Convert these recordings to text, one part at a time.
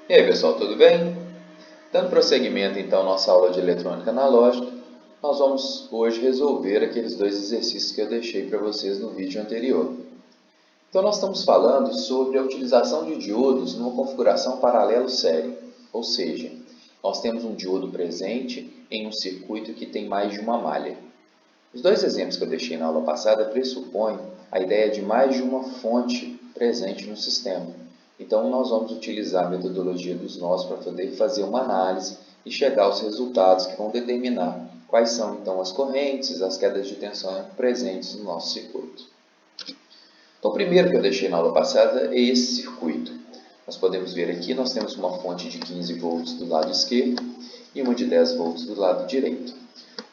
E aí pessoal, tudo bem? Dando prosseguimento então à nossa aula de eletrônica analógica, nós vamos hoje resolver aqueles dois exercícios que eu deixei para vocês no vídeo anterior. Então nós estamos falando sobre a utilização de diodos numa configuração paralelo-série, ou seja, nós temos um diodo presente em um circuito que tem mais de uma malha. Os dois exemplos que eu deixei na aula passada pressupõem a ideia de mais de uma fonte presente no sistema. Então, nós vamos utilizar a metodologia dos nós para poder fazer uma análise e chegar aos resultados que vão determinar quais são, então, as correntes, as quedas de tensão presentes no nosso circuito. Então, o primeiro que eu deixei na aula passada é esse circuito. Nós podemos ver aqui, nós temos uma fonte de 15 volts do lado esquerdo e uma de 10 volts do lado direito.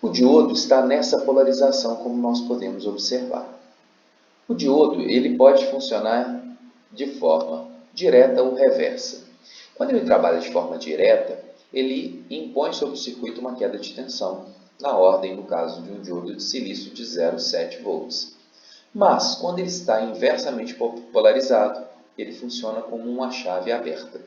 O diodo está nessa polarização, como nós podemos observar. O diodo ele pode funcionar de forma direta ou reversa. Quando ele trabalha de forma direta, ele impõe sobre o circuito uma queda de tensão, na ordem, no caso de um diodo de silício, de 0,7 volts. Mas, quando ele está inversamente polarizado, ele funciona como uma chave aberta.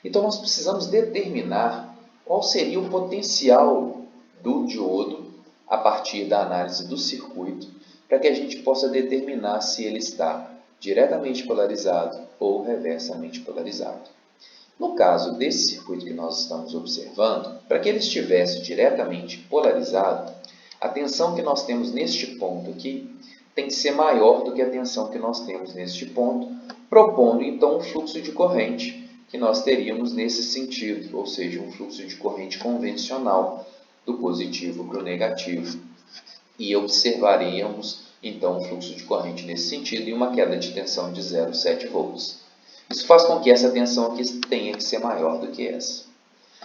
Então, nós precisamos determinar qual seria o potencial do diodo a partir da análise do circuito, para que a gente possa determinar se ele está diretamente polarizado ou reversamente polarizado. No caso desse circuito que nós estamos observando, para que ele estivesse diretamente polarizado, a tensão que nós temos neste ponto aqui tem que ser maior do que a tensão que nós temos neste ponto, propondo então um fluxo de corrente que nós teríamos nesse sentido, ou seja, um fluxo de corrente convencional, do positivo para o negativo. E observaríamos então um fluxo de corrente nesse sentido e uma queda de tensão de 0,7 volts. Isso faz com que essa tensão aqui tenha que ser maior do que essa.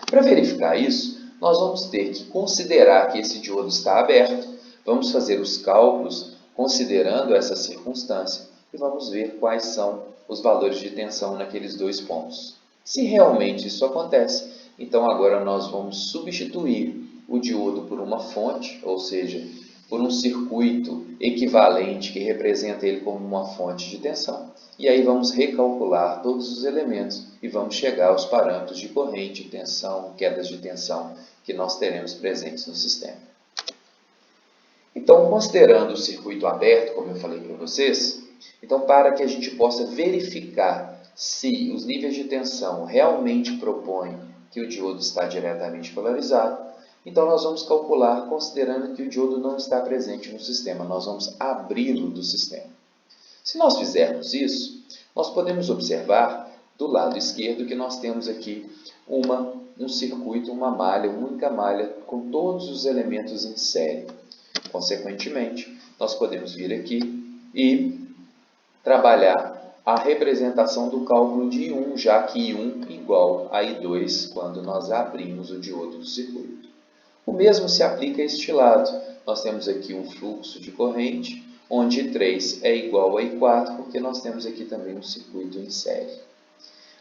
Para verificar isso, nós vamos ter que considerar que esse diodo está aberto, vamos fazer os cálculos considerando essa circunstância e vamos ver quais são os valores de tensão naqueles dois pontos. Se realmente isso acontece, então agora nós vamos substituir o diodo por uma fonte, ou seja, por um circuito equivalente que representa ele como uma fonte de tensão. E aí vamos recalcular todos os elementos e vamos chegar aos parâmetros de corrente, tensão, quedas de tensão que nós teremos presentes no sistema. Então, considerando o circuito aberto, como eu falei para vocês, então para que a gente possa verificar se os níveis de tensão realmente propõem que o diodo está diretamente polarizado, então nós vamos calcular considerando que o diodo não está presente no sistema, nós vamos abri-lo do sistema. Se nós fizermos isso, nós podemos observar do lado esquerdo que nós temos aqui um circuito, uma malha, uma única malha com todos os elementos em série. Consequentemente, nós podemos vir aqui e trabalhar a representação do cálculo de I1, já que I1 igual a I2 quando nós abrimos o diodo do circuito. O mesmo se aplica a este lado. Nós temos aqui um fluxo de corrente, onde I3 é igual a I4, porque nós temos aqui também um circuito em série.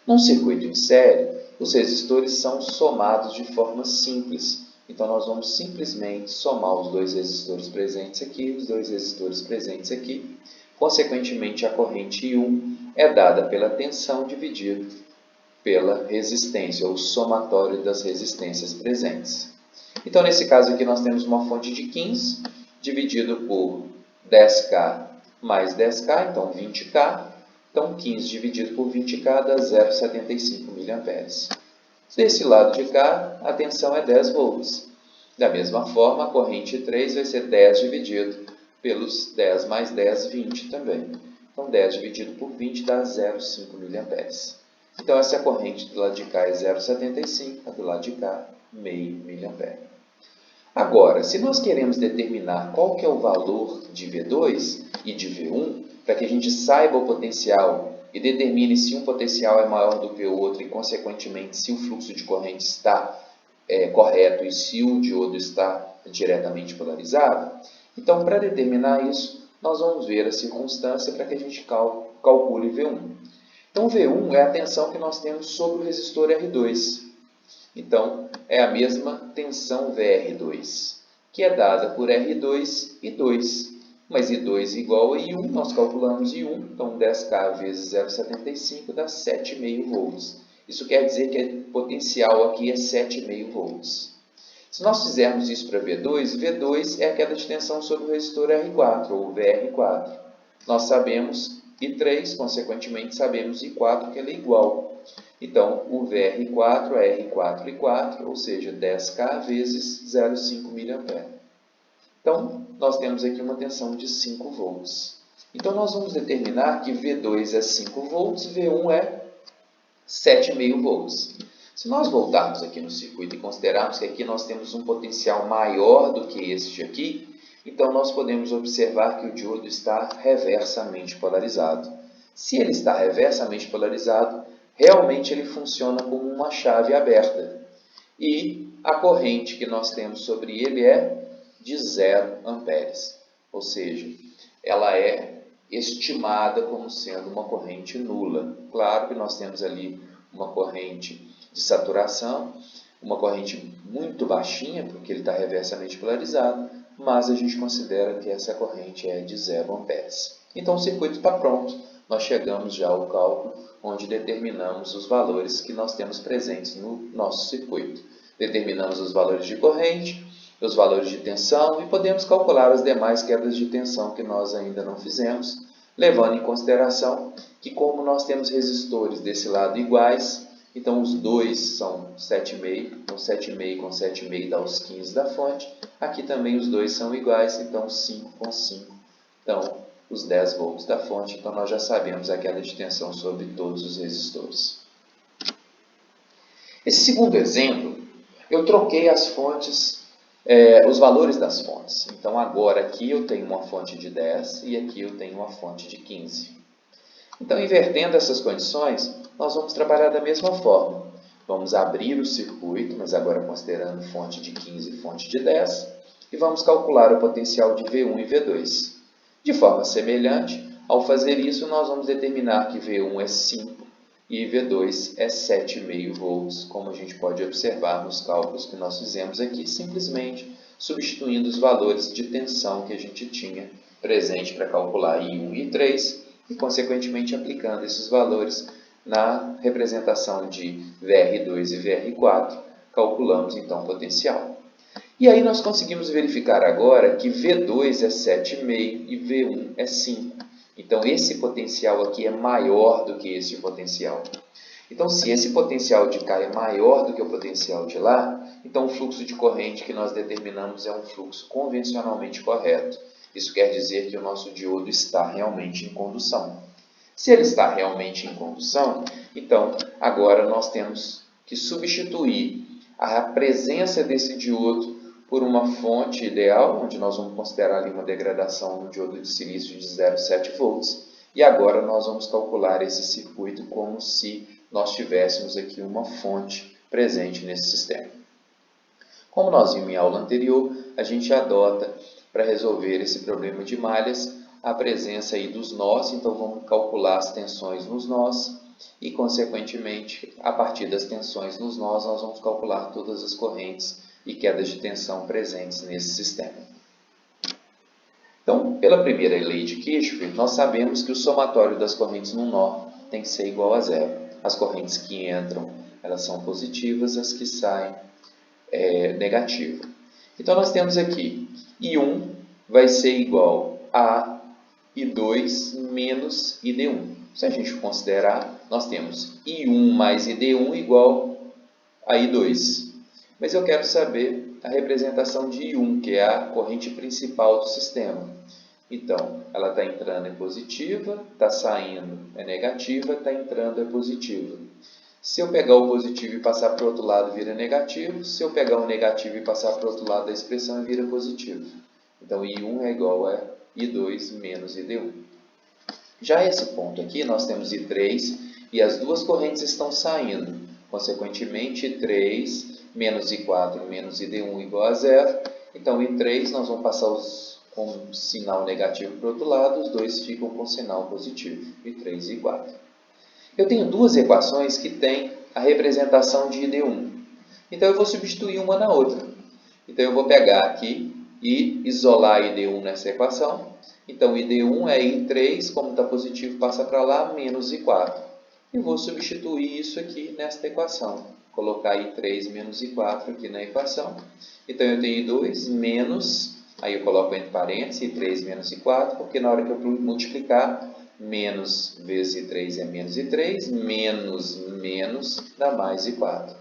Num circuito em série, os resistores são somados de forma simples. Então, nós vamos simplesmente somar os dois resistores presentes aqui, os dois resistores presentes aqui. Consequentemente, a corrente I1 é dada pela tensão dividido pela resistência, ou somatório das resistências presentes. Então, nesse caso aqui, nós temos uma fonte de 15, dividido por 10K mais 10K, então 20K. Então, 15 dividido por 20K dá 0,75 mA. Desse lado de cá, a tensão é 10 volts. Da mesma forma, a corrente 3 vai ser 10 dividido pelos 10 mais 10, 20 também. Então, 10 dividido por 20 dá 0,5 mA. Então, essa corrente do lado de cá é 0,75, a do lado de cá, meio mA. Agora, se nós queremos determinar qual que é o valor de V2 e de V1, para que a gente saiba o potencial e determine se um potencial é maior do que o outro e, consequentemente, se o fluxo de corrente está correto e se o diodo está diretamente polarizado, então, para determinar isso, nós vamos ver a circunstância para que a gente calcule V1. Então, V1 é a tensão que nós temos sobre o resistor R2. Então, é a mesma tensão VR2, que é dada por R2 e 2. Mas I2 igual a I1, nós calculamos I1, então 10K vezes 0,75 dá 7,5 volts. Isso quer dizer que o potencial aqui é 7,5 volts. Se nós fizermos isso para V2, V2 é a queda de tensão sobre o resistor R4, ou VR4. Nós sabemos I3, consequentemente sabemos I4, que ele é igual. Então, o VR4 é R4I4, ou seja, 10K vezes 0,5 mA. Então, nós temos aqui uma tensão de 5 volts. Então, nós vamos determinar que V2 é 5 volts, V1 é 7,5 volts. Se nós voltarmos aqui no circuito e considerarmos que aqui nós temos um potencial maior do que este aqui, então nós podemos observar que o diodo está reversamente polarizado. Se ele está reversamente polarizado, realmente ele funciona como uma chave aberta. E a corrente que nós temos sobre ele é de 0 amperes. Ou seja, ela é estimada como sendo uma corrente nula. Claro que nós temos ali uma corrente de saturação, uma corrente muito baixinha, porque ele está reversamente polarizado, mas a gente considera que essa corrente é de 0 amperes. Então o circuito está pronto, nós chegamos já ao cálculo, onde determinamos os valores que nós temos presentes no nosso circuito. Determinamos os valores de corrente, os valores de tensão e podemos calcular as demais quedas de tensão que nós ainda não fizemos, levando em consideração que como nós temos resistores desse lado iguais, então os dois são 7,5, então 7,5 com 7,5 dá os 15 da fonte. Aqui também os dois são iguais, então 5 com 5 dão os 10 volts da fonte. Então nós já sabemos a queda de tensão sobre todos os resistores. Esse segundo exemplo, eu troquei as fontes, os valores das fontes. Então agora aqui eu tenho uma fonte de 10 e aqui eu tenho uma fonte de 15. Então, invertendo essas condições, nós vamos trabalhar da mesma forma. Vamos abrir o circuito, mas agora considerando fonte de 15 e fonte de 10, e vamos calcular o potencial de V1 e V2. De forma semelhante, ao fazer isso, nós vamos determinar que V1 é 5 e V2 é 7,5 volts, como a gente pode observar nos cálculos que nós fizemos aqui, simplesmente substituindo os valores de tensão que a gente tinha presente para calcular I1 e I3, e, consequentemente, aplicando esses valores na representação de VR2 e VR4, calculamos, então, o potencial. E aí nós conseguimos verificar agora que V2 é 7,5 e V1 é 5. Então, esse potencial aqui é maior do que esse potencial. Então, se esse potencial de cá é maior do que o potencial de lá, então o fluxo de corrente que nós determinamos é um fluxo convencionalmente correto. Isso quer dizer que o nosso diodo está realmente em condução. Se ele está realmente em condução, então agora nós temos que substituir a presença desse diodo por uma fonte ideal, onde nós vamos considerar ali uma degradação no diodo de silício de 0,7 volts. E agora nós vamos calcular esse circuito como se nós tivéssemos aqui uma fonte presente nesse sistema. Como nós vimos em aula anterior, a gente adota para resolver esse problema de malhas a presença aí dos nós, então vamos calcular as tensões nos nós e, consequentemente, a partir das tensões nos nós, nós vamos calcular todas as correntes e quedas de tensão presentes nesse sistema. Então, pela primeira lei de Kirchhoff, nós sabemos que o somatório das correntes no nó tem que ser igual a zero. As correntes que entram, elas são positivas, as que saem, negativas. Então, nós temos aqui I1 vai ser igual a I2 menos ID1. Se a gente considerar, nós temos I1 mais ID1 igual a I2. Mas eu quero saber a representação de I1, que é a corrente principal do sistema. Então, ela está entrando é positiva, está saindo é negativa, está entrando é positiva. Se eu pegar o positivo e passar para o outro lado, vira negativo. Se eu pegar o negativo e passar para o outro lado da expressão, vira positivo. Então, I1 é igual a I2 menos ID1. Já esse ponto aqui, nós temos I3 e as duas correntes estão saindo. Consequentemente, I3 menos I4 menos ID1 igual a zero. Então, I3 nós vamos passar com sinal negativo para o outro lado, os dois ficam com sinal positivo, I3 e I4. Eu tenho duas equações que têm a representação de ID1. Então, eu vou substituir uma na outra. Então, eu vou pegar aqui e isolar ID1 nessa equação. Então, ID1 é I3, como está positivo, passa para lá, menos I4. e vou substituir isso aqui nesta equação. Colocar I3 menos I4 aqui na equação. Então, eu tenho I2 menos, aí eu coloco entre parênteses, I3 menos I4, porque na hora que eu multiplicar, menos vezes I3 é menos I3, menos dá mais I4.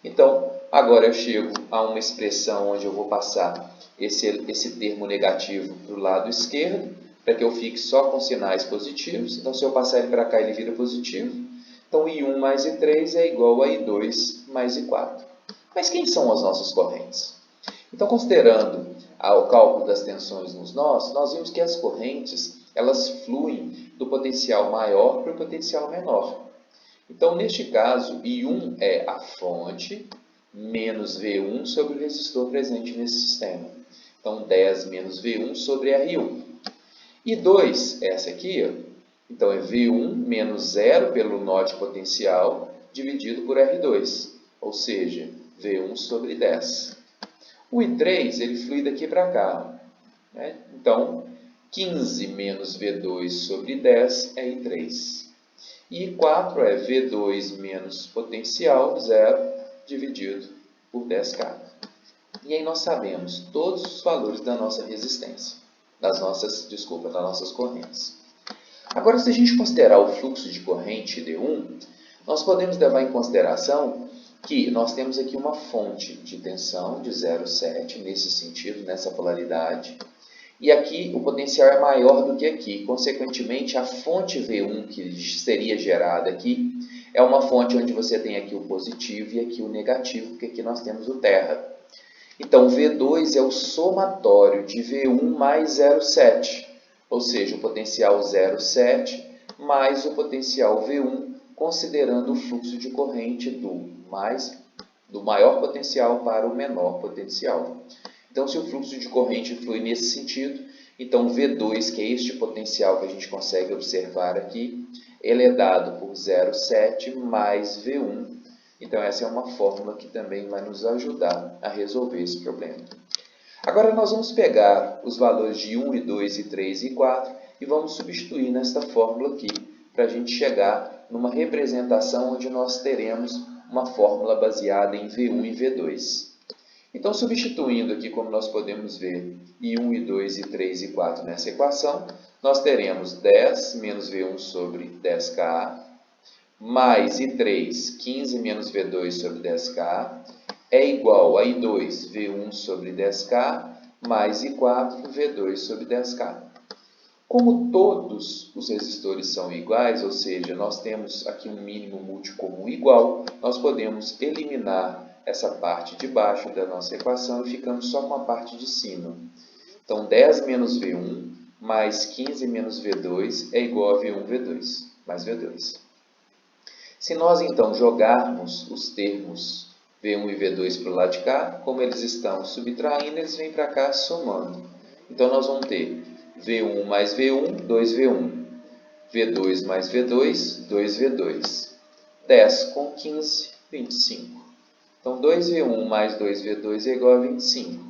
Então, agora eu chego a uma expressão onde eu vou passar esse termo negativo para o lado esquerdo, para que eu fique só com sinais positivos. Então, se eu passar ele para cá, ele vira positivo. Então, I1 mais I3 é igual a I2 mais I4. Mas quem são as nossas correntes? Então, considerando o cálculo das tensões nos nós vimos que as correntes elas fluem do potencial maior para o potencial menor. Então, neste caso, I1 é a fonte menos V1 sobre o resistor presente nesse sistema. Então, 10 menos V1 sobre R1. I2, essa aqui, ó, então é V1 menos 0 pelo nó de potencial dividido por R2, ou seja, V1 sobre 10. O I3 ele flui daqui para cá, né? Então, 15 menos V2 sobre 10 é I3. E 4 é V2 menos potencial, 0, dividido por 10K. E aí nós sabemos todos os valores da nossa resistência, das nossas correntes. Agora, se a gente considerar o fluxo de corrente D1, nós podemos levar em consideração que nós temos aqui uma fonte de tensão de 0,7, nesse sentido, nessa polaridade. E aqui o potencial é maior do que aqui. Consequentemente, a fonte V1 que seria gerada aqui é uma fonte onde você tem aqui o positivo e aqui o negativo, porque aqui nós temos o terra. Então, V2 é o somatório de V1 mais 0,7, ou seja, o potencial 0,7 mais o potencial V1, considerando o fluxo de corrente do maior potencial para o menor potencial. Então, se o fluxo de corrente flui nesse sentido, então V2, que é este potencial que a gente consegue observar aqui, ele é dado por 0,7 mais V1. Então, essa é uma fórmula que também vai nos ajudar a resolver esse problema. Agora, nós vamos pegar os valores de 1, I2, I3 e I4 e vamos substituir nesta fórmula aqui, para a gente chegar numa representação onde nós teremos uma fórmula baseada em V1 e V2. Então, substituindo aqui, como nós podemos ver, I1, I2, I3 e I4 nessa equação, nós teremos 10 menos V1 sobre 10K, mais I3, 15 menos V2 sobre 10K, é igual a I2, V1 sobre 10K, mais I4, V2 sobre 10K. Como todos os resistores são iguais, ou seja, nós temos aqui um mínimo multicomum igual, nós podemos eliminar essa parte de baixo da nossa equação e ficamos só com a parte de cima. Então, 10 menos V1 mais 15 menos V2 é igual a V1, V2, mais V2. Se nós, então, jogarmos os termos V1 e V2 para o lado de cá, como eles estão subtraindo, eles vêm para cá somando. Então, nós vamos ter V1 mais V1, 2V1. V2 mais V2, 2V2. 10 com 15, 25. Então, 2V1 mais 2V2 é igual a 25.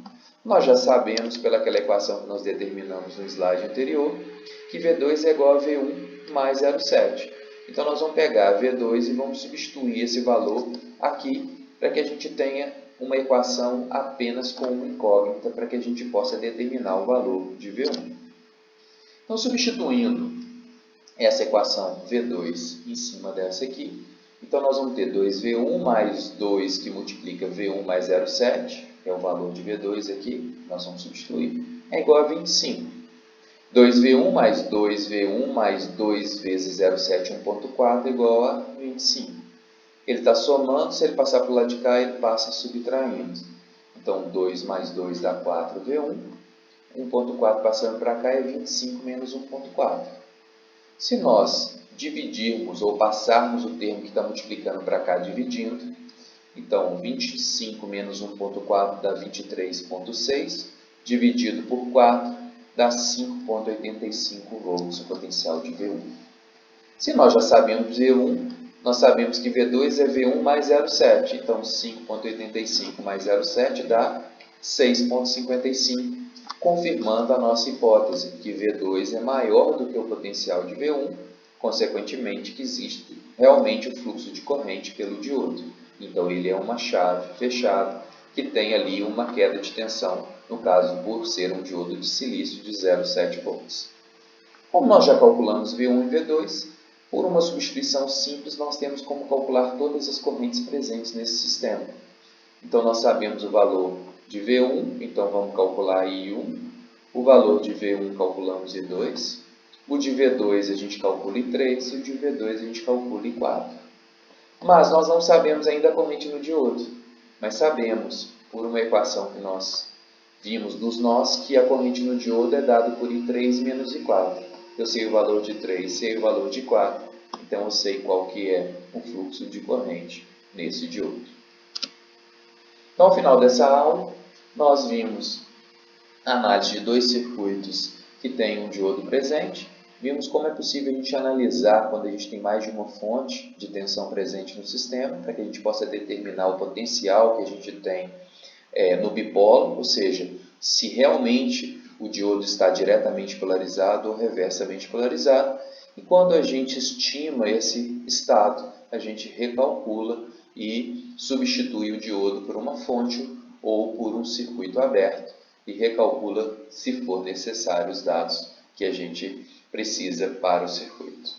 Nós já sabemos, pelaquela equação que nós determinamos no slide anterior, que V2 é igual a V1 mais 0,7. Então, nós vamos pegar V2 e vamos substituir esse valor aqui, para que a gente tenha uma equação apenas com uma incógnita, para que a gente possa determinar o valor de V1. Então, substituindo essa equação V2 em cima dessa aqui, então nós vamos ter 2V1 mais 2 que multiplica V1 mais 0,7, que é o valor de V2 aqui, nós vamos substituir, é igual a 25. 2V1 mais 2V1 mais 2 vezes 0,7, 1,4 é igual a 25. Ele está somando, se ele passar para o lado de cá, ele passa subtraindo. Então, 2 mais 2 dá 4V1. 1,4 passando para cá é 25 menos 1,4. Se nós dividirmos ou passarmos o termo que está multiplicando para cá dividindo, então 25 menos 1,4 dá 23,6, dividido por 4 dá 5,85 volts o potencial de V1. Se nós já sabemos V1, nós sabemos que V2 é V1 mais 0,7, então 5,85 mais 0,7 dá 6,55. Confirmando a nossa hipótese, que V2 é maior do que o potencial de V1, consequentemente que existe realmente o fluxo de corrente pelo diodo. Então ele é uma chave fechada que tem ali uma queda de tensão, no caso por ser um diodo de silício de 0,7 volts. Como nós já calculamos V1 e V2, por uma substituição simples nós temos como calcular todas as correntes presentes nesse sistema. Então nós sabemos o valor de V1, então vamos calcular I1, o valor de V1 calculamos I2, o de V2 a gente calcula I3 e o de V2 a gente calcula I4. Mas nós não sabemos ainda a corrente no diodo, mas sabemos, por uma equação que nós vimos dos nós, que a corrente no diodo é dada por I3 menos I4. Eu sei o valor de 3, sei o valor de 4, então eu sei qual que é o fluxo de corrente nesse diodo. Então, ao final dessa aula, nós vimos a análise de dois circuitos que têm um diodo presente. Vimos como é possível a gente analisar quando a gente tem mais de uma fonte de tensão presente no sistema, para que a gente possa determinar o potencial que a gente tem no bipolo, ou seja, se realmente o diodo está diretamente polarizado ou reversamente polarizado. E quando a gente estima esse estado, a gente recalcula e substitui o diodo por uma fonte ou por um circuito aberto e recalcula, se for necessário, os dados que a gente precisa para o circuito.